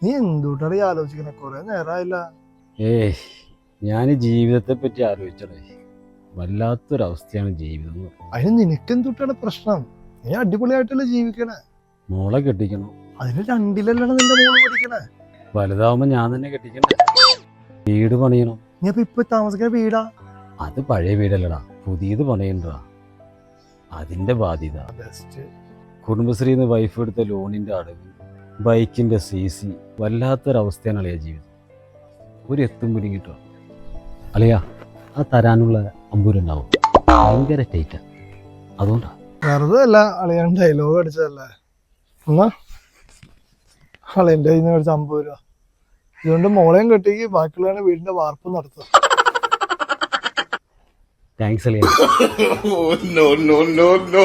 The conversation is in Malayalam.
നീ എന്തുട്ടാണ് ആലോചിക്കണ? കൊറേ നേരമായില്ല. ഏയ് ഞാൻ ജീവിതത്തെ പറ്റി ആലോചിച്ചടേ. വല്ലാത്തൊരവസ്ഥയാണ് ജീവിതം എന്ന് പറയുന്നത്. അതിന് നിനക്കെന്തുട്ടാണ് പ്രശ്നം? നീ അടിപൊളിയായിട്ടല്ലേ ജീവിക്കണേ. മോളെ കെട്ടിക്കണം. അതിന് രണ്ടിലല്ലാണ് നിന്റെ മോള് പഠിക്കണേ. വലുതാവുമ്പോ ഞാൻ തന്നെ കെട്ടിക്കണ്ടേ. വീട് പണിയണം. നീ അപ്പൊ ഇപ്പൊ താമസിക്കുന്ന വീടാ? അത് പഴയ വീടല്ലടാ, പുതിയത് പണിയണ്ടാ. അതിന്റെ ബാധ്യത, കുടുംബശ്രീന്ന് വൈഫ് എടുത്ത ലോണിന്റെ അടവ്, ബൈക്കിന്റെ CC, വല്ലാത്തൊരവസ്ഥയാണ് അളിയ ജീവിതം. ഒരു എത്തും പിടി കിട്ടുക അളിയ. ആ തരാനുള്ള അമ്പൂരുണ്ടാവും, ഭയങ്കര ടൈറ്റാ. അതുകൊണ്ടാ. വെറുതെ അല്ല അളിയാൻ ഡയലോഗ് അടിച്ചതല്ലേ. എന്നാ അളിയന്റെ കയ്യിൽ നിന്ന് മേടിച്ച 50 രൂപ. ഇതുകൊണ്ട് മോളെയും കെട്ടിക്ക്, ബാക്കിയുള്ളതാണ് വീടിന്റെ വാർപ്പ് നടത്തുക. താങ്ക്സ് അളിയ. No, no, no, no.